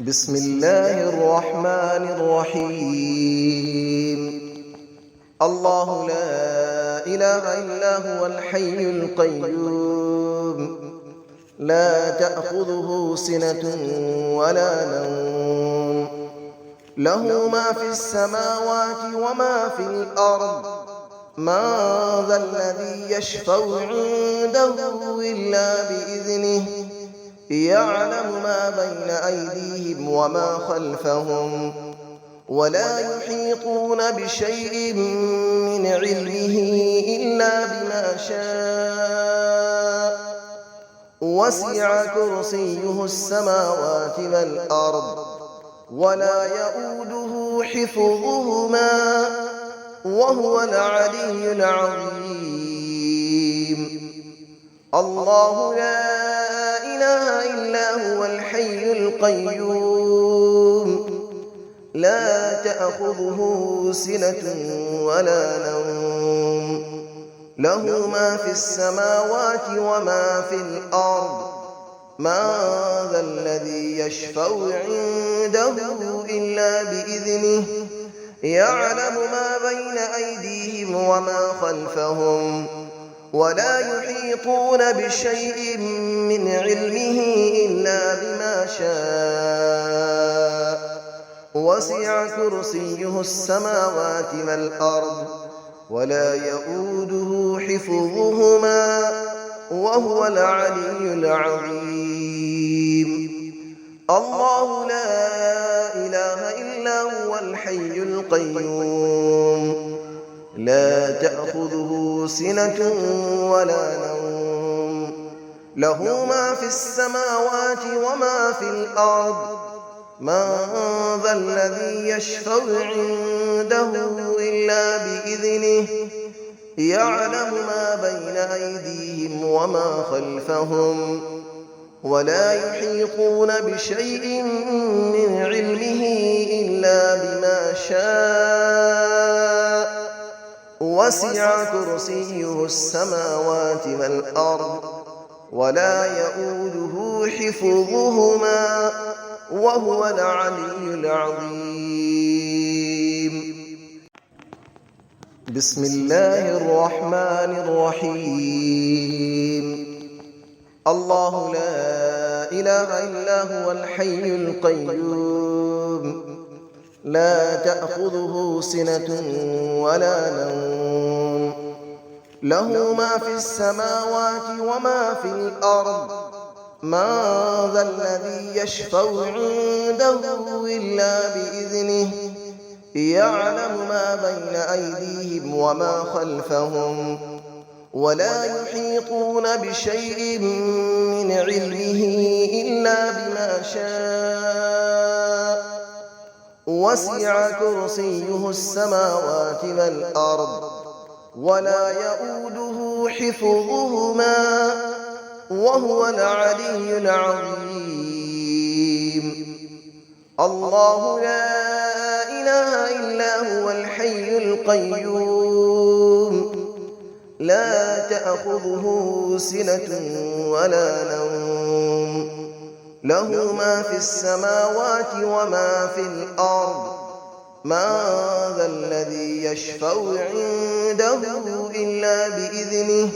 بسم الله الرحمن الرحيم. الله لا إله إلا هو الحي القيوم، لا تأخذه سنة ولا نوم، له ما في السماوات وما في الأرض. من ذا الذي يشفع عنده إلا بإذنه، يعلم ما بين أيديهم وما خلفهم، ولا يحيطون بشيء من علمه إلا بما شاء. وسع كرسيه السماوات والأرض، ولا يؤوده حفظهما، وهو العلي العظيم. الله لا إله إلا هو الحي القيوم، لا تأخذه سنة ولا نوم، له ما في السماوات وما في الأرض. من ذا الذي يشفع عنده إلا بإذنه، يعلم ما بين أيديهم وما خلفهم، ولا يحيطون بشيء من علمه إلا بما شاء. وسع كرسيه السماوات والأرض، ولا يؤوده حفظهما، وهو العلي العظيم. الله لا إله إلا هو الحي القيوم، لا تأخذه سنة ولا نوم، له ما في السماوات وما في الأرض. من ذا الذي يشفع عنده إلا بإذنه، يعلم ما بين أيديهم وما خلفهم، ولا يحيطون بشيء من علمه إلا بما شاء. وسع كرسيه السماوات والأرض، ولا يؤوده حفظهما، وهو العلي العظيم. بسم الله الرحمن الرحيم. الله لا إله إلا هو الحي القيوم، لا تأخذه سنة ولا نوم، له ما في السماوات وما في الأرض. من ذا الذي يشفع عنده إلا بإذنه، يعلم ما بين أيديهم وما خلفهم، ولا يحيطون بشيء من علمه إلا بما شاء. وسع كرسيه السماوات والأرض، ولا يؤوده حفظهما، وهو العلي العظيم. الله لا إله إلا هو الحي القيوم، لا تأخذه سنة ولا نوم، له ما في السماوات وما في الأرض. من ذا الذي يشفع عنده إلا بإذنه،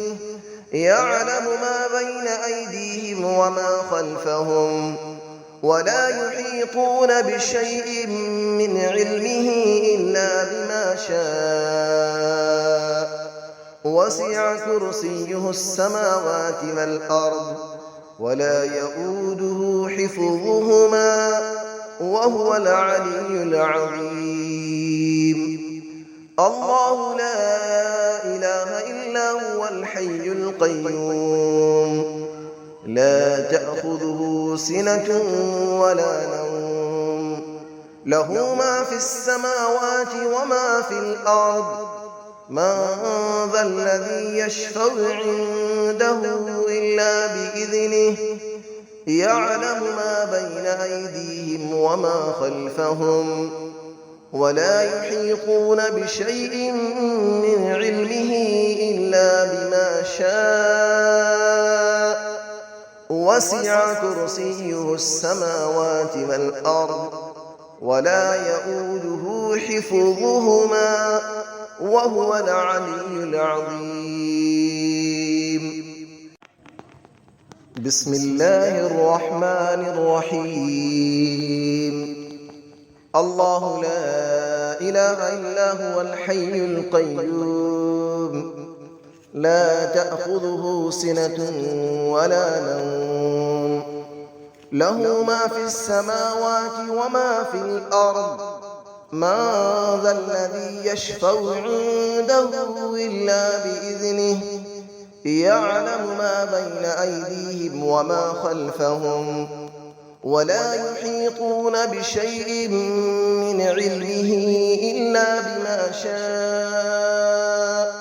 يعلم ما بين أيديهم وما خلفهم، ولا يحيطون بشيء من علمه إلا بما شاء. وسع كرسيه السماوات والأرض، ولا يؤوده حفظهما، وهو العلي العظيم. الله لا إله إلا هو الحي القيوم، لا تأخذه سنة ولا نوم، له ما في السماوات وما في الأرض. من ذا الذي يشفع عنده إلا بإذنه، يعلم ما بين أيديهم وما خلفهم، ولا يحيطون بشيء من علمه إلا بما شاء. وسع كرسيه السماوات والأرض ولا يؤوده حفظهما وهو العلي العظيم. بسم الله الرحمن الرحيم. الله لا إله إلا هو الحي القيوم لا تأخذه سنة ولا نوم له ما في السماوات وما في الأرض من ذا الذي يشفع عنده إلا بإذنه يعلم ما بين أيديهم وما خلفهم ولا يحيطون بشيء من علمه إلا بما شاء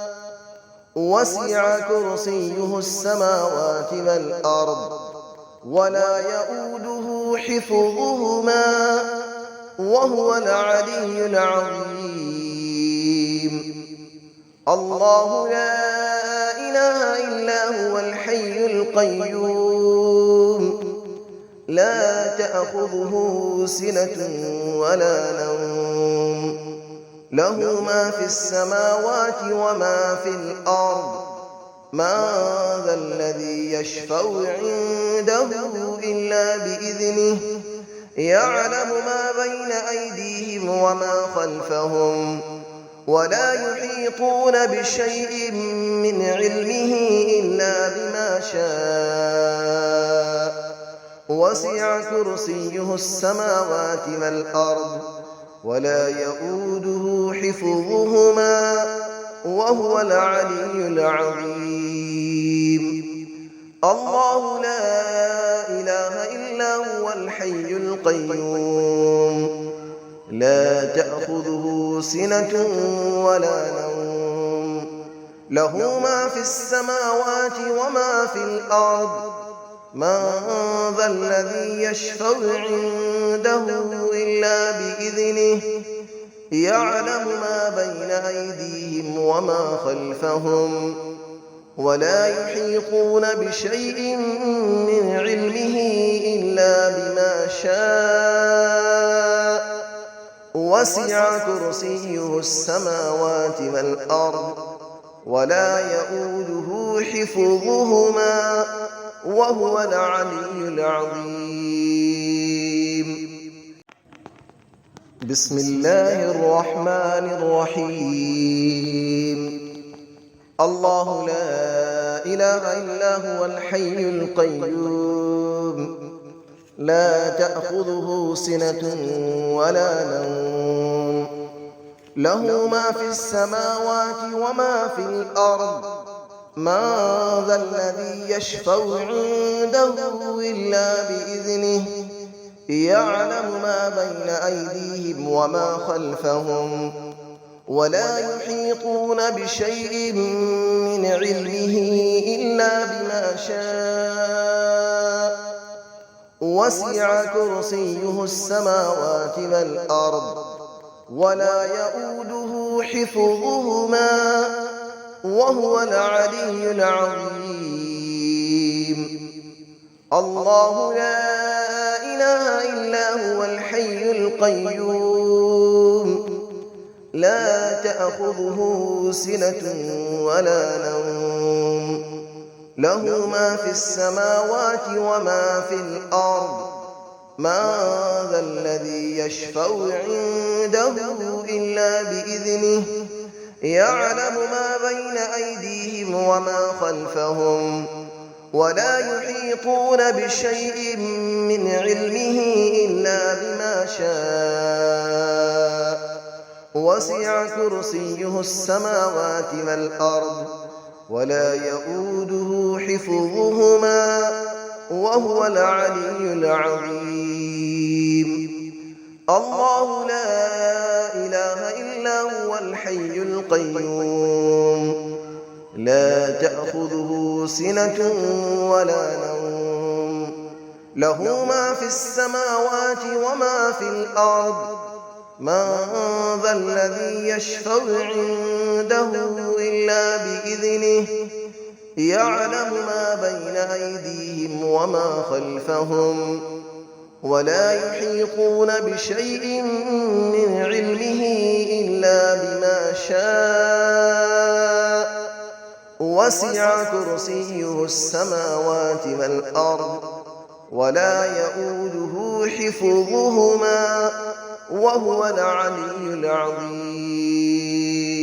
وسع كرسيه السماوات والأرض ولا يؤوده حفظهما وهو العلي العظيم. الله لا إله إلا هو الحي القيوم لا تأخذه سنة ولا نوم له ما في السماوات وما في الأرض من ذا الذي يشفع عنده إلا بإذنه يعلم ما بين أيديهم وما خلفهم ولا يحيطون بشيء من علمه إلا بما شاء وسع كرسيه السماوات والأرض ولا يؤوده حفظهما وهو العلي العظيم. الله لا إله إلا هو الحي القيوم لا تأخذه سنة ولا نوم له ما في السماوات وما في الأرض من ذا الذي يشفع عنده إلا بإذنه يعلم ما بين أيديهم وما خلفهم ولا يحيطون بشيء من علمه إلا بما شاء وسع كرسيه السماوات والأرض ولا يؤوده حفظهما وهو العلي العظيم. بسم الله الرحمن الرحيم. الله لا إله إلا هو الحي القيوم لا تأخذه سنة ولا نوم له ما في السماوات وما في الأرض من ذا الذي يشفع عنده إلا بإذنه يعلم ما بين أيديهم وما خلفهم ولا يحيطون بشيء من علمه إلا بما شاء وسع كرسيه السماوات والأرض ولا يؤوده حفظهما وهو العلي العظيم. الله لا إله إلا هو الحي القيوم لا تأخذه سنة ولا نوم له ما في السماوات وما في الأرض من ذا الذي يشفع عنده إلا بإذنه يعلم ما بين أيديهم وما خلفهم ولا يحيطون بشيء من علمه إلا بما شاء وسع كرسيه السماوات والأرض ولا يؤوده حفظهما وهو العلي العظيم. الله لا إله إلا هو الحي القيوم لا تأخذه سنة ولا نوم له ما في السماوات وما في الأرض من ذا الذي يشفع عنده إلا بإذنه يعلم ما بين أيديهم وما خلفهم ولا يحيطون بشيء من علمه إلا بما شاء وسع كرسيه السماوات والأرض ولا يئوده حفظهما وهو العلي العظيم